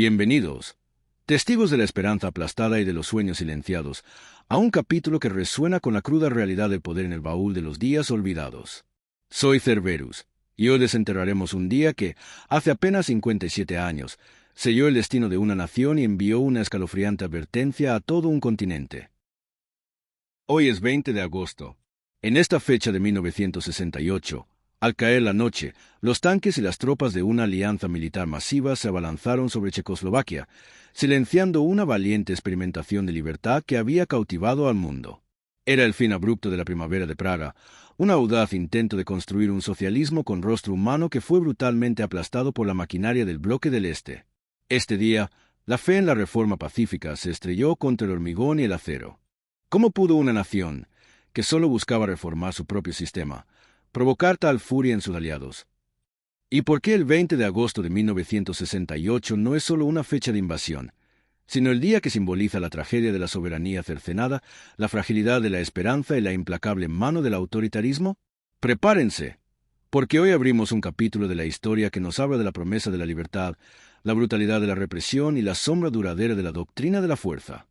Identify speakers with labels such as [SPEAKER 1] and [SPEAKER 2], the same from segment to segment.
[SPEAKER 1] Bienvenidos, testigos de la esperanza aplastada y de los sueños silenciados, a un capítulo que resuena con la cruda realidad del poder en el baúl de los días olvidados. Soy Cerberus, y hoy desenterraremos un día que, hace apenas 57 años, selló el destino de una nación y envió una escalofriante advertencia a todo un continente. Hoy es 20 de agosto. En esta fecha de 1968, al caer la noche, los tanques y las tropas de una alianza militar masiva se abalanzaron sobre Checoslovaquia, silenciando una valiente experimentación de libertad que había cautivado al mundo. Era el fin abrupto de la primavera de Praga, un audaz intento de construir un socialismo con rostro humano que fue brutalmente aplastado por la maquinaria del bloque del Este. Este día, la fe en la reforma pacífica se estrelló contra el hormigón y el acero. ¿Cómo pudo una nación, que solo buscaba reformar su propio sistema, provocar tal furia en sus aliados? ¿Y por qué el 20 de agosto de 1968 no es solo una fecha de invasión, sino el día que simboliza la tragedia de la soberanía cercenada, la fragilidad de la esperanza y la implacable mano del autoritarismo? Prepárense, porque hoy abrimos un capítulo de la historia que nos habla de la promesa de la libertad, la brutalidad de la represión y la sombra duradera de la doctrina de la fuerza.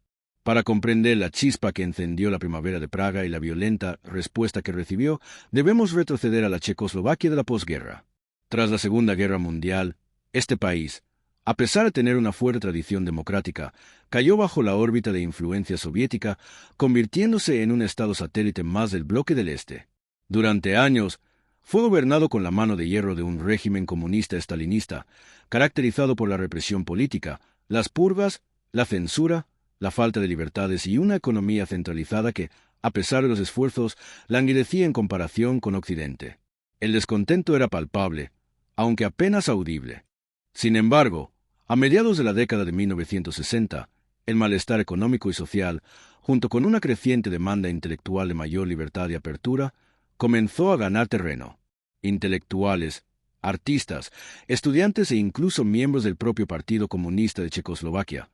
[SPEAKER 1] Para comprender la chispa que encendió la primavera de Praga y la violenta respuesta que recibió, debemos retroceder a la Checoslovaquia de la posguerra. Tras la Segunda Guerra Mundial, este país, a pesar de tener una fuerte tradición democrática, cayó bajo la órbita de influencia soviética, convirtiéndose en un estado satélite más del bloque del Este. Durante años, fue gobernado con la mano de hierro de un régimen comunista-estalinista, caracterizado por la represión política, las purgas, la censura, la falta de libertades y una economía centralizada que, a pesar de los esfuerzos, languidecía en comparación con Occidente. El descontento era palpable, aunque apenas audible. Sin embargo, a mediados de la década de 1960, el malestar económico y social, junto con una creciente demanda intelectual de mayor libertad y apertura, comenzó a ganar terreno. Intelectuales, artistas, estudiantes e incluso miembros del propio Partido Comunista de Checoslovaquia,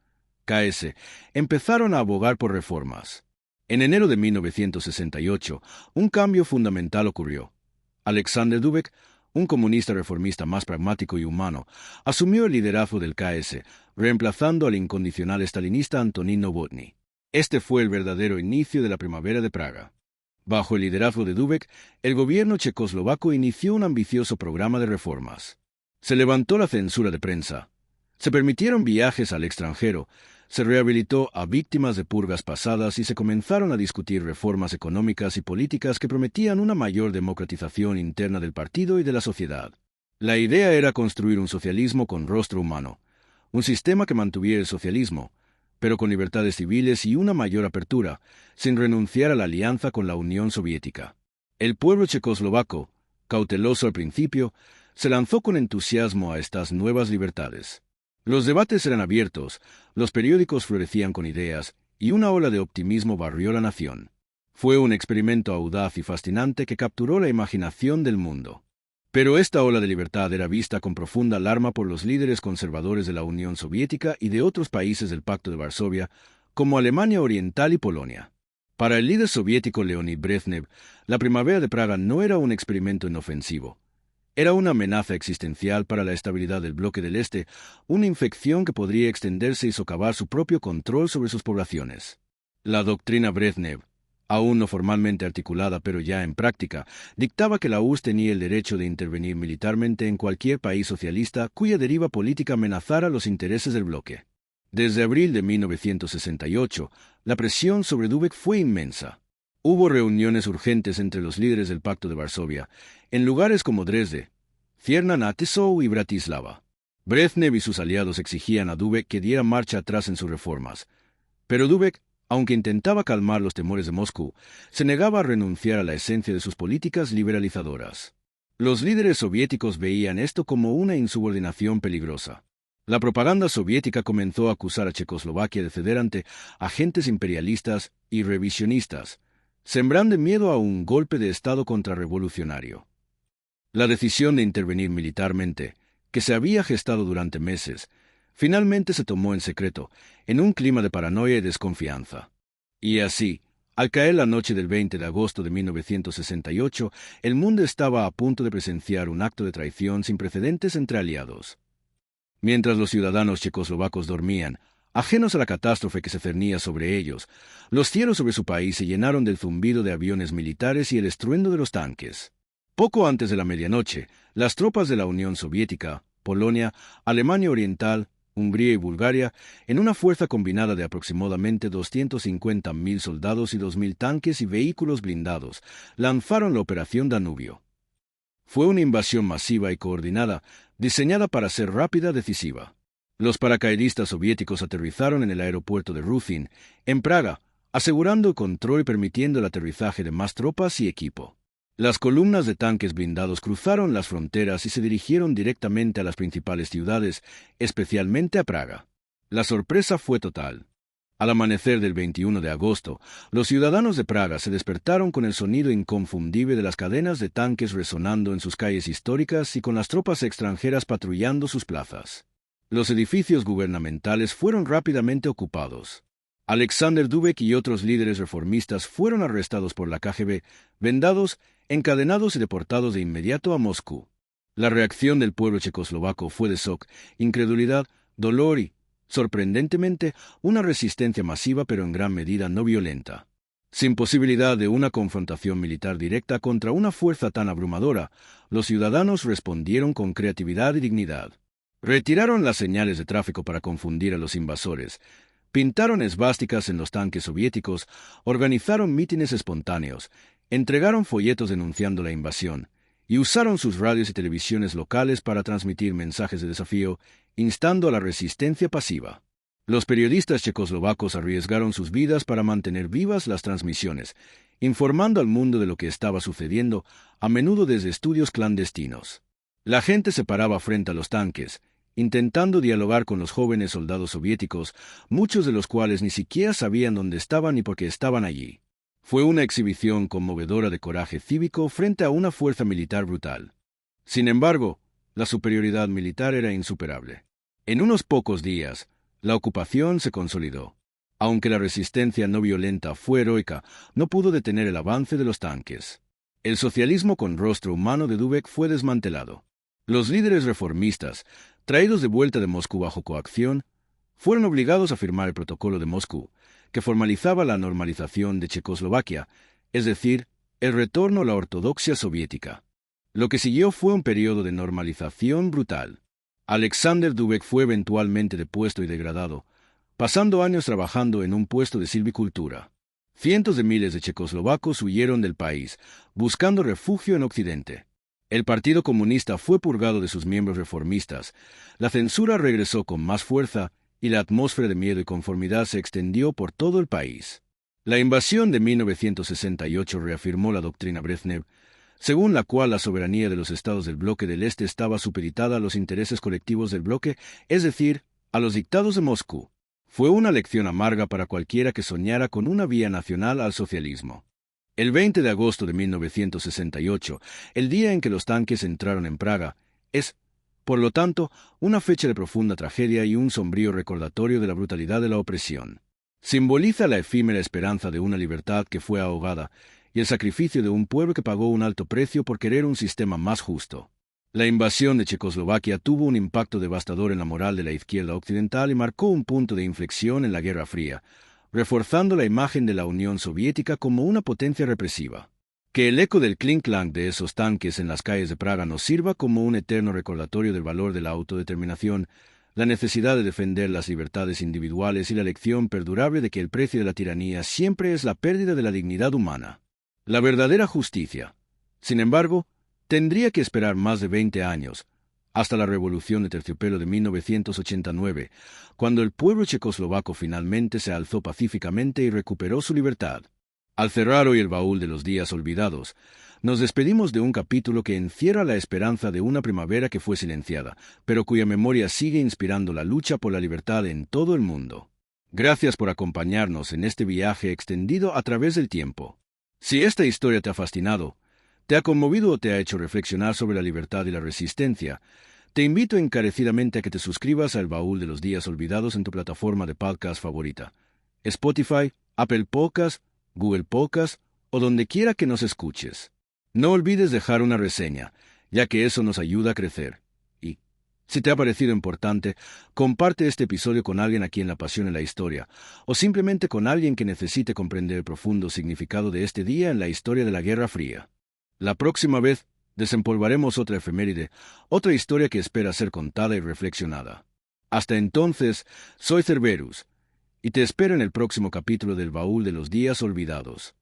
[SPEAKER 1] KS, empezaron a abogar por reformas. En enero de 1968, un cambio fundamental ocurrió. Alexander Dubček, un comunista reformista más pragmático y humano, asumió el liderazgo del KS, reemplazando al incondicional estalinista Antonín Novotny. Este fue el verdadero inicio de la primavera de Praga. Bajo el liderazgo de Dubček, el gobierno checoslovaco inició un ambicioso programa de reformas. Se levantó la censura de prensa, se permitieron viajes al extranjero, se rehabilitó a víctimas de purgas pasadas y se comenzaron a discutir reformas económicas y políticas que prometían una mayor democratización interna del partido y de la sociedad. La idea era construir un socialismo con rostro humano, un sistema que mantuviera el socialismo, pero con libertades civiles y una mayor apertura, sin renunciar a la alianza con la Unión Soviética. El pueblo checoslovaco, cauteloso al principio, se lanzó con entusiasmo a estas nuevas libertades. Los debates eran abiertos, los periódicos florecían con ideas, y una ola de optimismo barrió la nación. Fue un experimento audaz y fascinante que capturó la imaginación del mundo. Pero esta ola de libertad era vista con profunda alarma por los líderes conservadores de la Unión Soviética y de otros países del Pacto de Varsovia, como Alemania Oriental y Polonia. Para el líder soviético Leonid Brezhnev, la primavera de Praga no era un experimento inofensivo. Era una amenaza existencial para la estabilidad del bloque del Este, una infección que podría extenderse y socavar su propio control sobre sus poblaciones. La doctrina Brezhnev, aún no formalmente articulada pero ya en práctica, dictaba que la URSS tenía el derecho de intervenir militarmente en cualquier país socialista cuya deriva política amenazara los intereses del bloque. Desde abril de 1968, la presión sobre Dubček fue inmensa. Hubo reuniones urgentes entre los líderes del Pacto de Varsovia, en lugares como Dresde, Cierna nad Tisou y Bratislava. Brezhnev y sus aliados exigían a Dubček que diera marcha atrás en sus reformas, pero Dubček, aunque intentaba calmar los temores de Moscú, se negaba a renunciar a la esencia de sus políticas liberalizadoras. Los líderes soviéticos veían esto como una insubordinación peligrosa. La propaganda soviética comenzó a acusar a Checoslovaquia de ceder ante agentes imperialistas y revisionistas, sembrando miedo a un golpe de Estado contrarrevolucionario. La decisión de intervenir militarmente, que se había gestado durante meses, finalmente se tomó en secreto, en un clima de paranoia y desconfianza. Y así, al caer la noche del 20 de agosto de 1968, el mundo estaba a punto de presenciar un acto de traición sin precedentes entre aliados. Mientras los ciudadanos checoslovacos dormían, ajenos a la catástrofe que se cernía sobre ellos, los cielos sobre su país se llenaron del zumbido de aviones militares y el estruendo de los tanques. Poco antes de la medianoche, las tropas de la Unión Soviética, Polonia, Alemania Oriental, Hungría y Bulgaria, en una fuerza combinada de aproximadamente 250.000 soldados y 2.000 tanques y vehículos blindados, lanzaron la Operación Danubio. Fue una invasión masiva y coordinada, diseñada para ser rápida y decisiva. Los paracaidistas soviéticos aterrizaron en el aeropuerto de Ruzin, en Praga, asegurando el control y permitiendo el aterrizaje de más tropas y equipo. Las columnas de tanques blindados cruzaron las fronteras y se dirigieron directamente a las principales ciudades, especialmente a Praga. La sorpresa fue total. Al amanecer del 21 de agosto, los ciudadanos de Praga se despertaron con el sonido inconfundible de las cadenas de tanques resonando en sus calles históricas y con las tropas extranjeras patrullando sus plazas. Los edificios gubernamentales fueron rápidamente ocupados. Alexander Dubček y otros líderes reformistas fueron arrestados por la KGB, vendados, encadenados y deportados de inmediato a Moscú. La reacción del pueblo checoslovaco fue de shock, incredulidad, dolor y, sorprendentemente, una resistencia masiva pero en gran medida no violenta. Sin posibilidad de una confrontación militar directa contra una fuerza tan abrumadora, los ciudadanos respondieron con creatividad y dignidad. Retiraron las señales de tráfico para confundir a los invasores, pintaron esvásticas en los tanques soviéticos, organizaron mítines espontáneos, entregaron folletos denunciando la invasión, y usaron sus radios y televisiones locales para transmitir mensajes de desafío, instando a la resistencia pasiva. Los periodistas checoslovacos arriesgaron sus vidas para mantener vivas las transmisiones, informando al mundo de lo que estaba sucediendo, a menudo desde estudios clandestinos. La gente se paraba frente a los tanques, intentando dialogar con los jóvenes soldados soviéticos, muchos de los cuales ni siquiera sabían dónde estaban ni por qué estaban allí. Fue una exhibición conmovedora de coraje cívico frente a una fuerza militar brutal. Sin embargo, la superioridad militar era insuperable. En unos pocos días, la ocupación se consolidó. Aunque la resistencia no violenta fue heroica, no pudo detener el avance de los tanques. El socialismo con rostro humano de Dubček fue desmantelado. Los líderes reformistas, traídos de vuelta de Moscú bajo coacción, fueron obligados a firmar el Protocolo de Moscú, que formalizaba la normalización de Checoslovaquia, es decir, el retorno a la ortodoxia soviética. Lo que siguió fue un periodo de normalización brutal. Alexander Dubček fue eventualmente depuesto y degradado, pasando años trabajando en un puesto de silvicultura. Cientos de miles de checoslovacos huyeron del país, buscando refugio en Occidente. El Partido Comunista fue purgado de sus miembros reformistas, la censura regresó con más fuerza y la atmósfera de miedo y conformidad se extendió por todo el país. La invasión de 1968 reafirmó la doctrina Brezhnev, según la cual la soberanía de los estados del bloque del Este estaba supeditada a los intereses colectivos del bloque, es decir, a los dictados de Moscú. Fue una lección amarga para cualquiera que soñara con una vía nacional al socialismo. El 20 de agosto de 1968, el día en que los tanques entraron en Praga, es, por lo tanto, una fecha de profunda tragedia y un sombrío recordatorio de la brutalidad de la opresión. Simboliza la efímera esperanza de una libertad que fue ahogada y el sacrificio de un pueblo que pagó un alto precio por querer un sistema más justo. La invasión de Checoslovaquia tuvo un impacto devastador en la moral de la izquierda occidental y marcó un punto de inflexión en la Guerra Fría, reforzando la imagen de la Unión Soviética como una potencia represiva. Que el eco del clink-clank de esos tanques en las calles de Praga nos sirva como un eterno recordatorio del valor de la autodeterminación, la necesidad de defender las libertades individuales y la lección perdurable de que el precio de la tiranía siempre es la pérdida de la dignidad humana. La verdadera justicia, sin embargo, tendría que esperar más de 20 años, hasta la Revolución de Terciopelo de 1989, cuando el pueblo checoslovaco finalmente se alzó pacíficamente y recuperó su libertad. Al cerrar hoy el baúl de los días olvidados, nos despedimos de un capítulo que encierra la esperanza de una primavera que fue silenciada, pero cuya memoria sigue inspirando la lucha por la libertad en todo el mundo. Gracias por acompañarnos en este viaje extendido a través del tiempo. Si esta historia te ha fascinado, te ha conmovido o te ha hecho reflexionar sobre la libertad y la resistencia, te invito encarecidamente a que te suscribas al Baúl de los Días Olvidados en tu plataforma de podcast favorita, Spotify, Apple Podcasts, Google Podcasts o donde quiera que nos escuches. No olvides dejar una reseña, ya que eso nos ayuda a crecer. Y Si te ha parecido importante, comparte este episodio con alguien a quien le apasione la historia, o simplemente con alguien que necesite comprender el profundo significado de este día en la historia de la Guerra Fría. La próxima vez, desempolvaremos otra efeméride, otra historia que espera ser contada y reflexionada. Hasta entonces, soy Cerberus, y te espero en el próximo capítulo del Baúl de los Días Olvidados.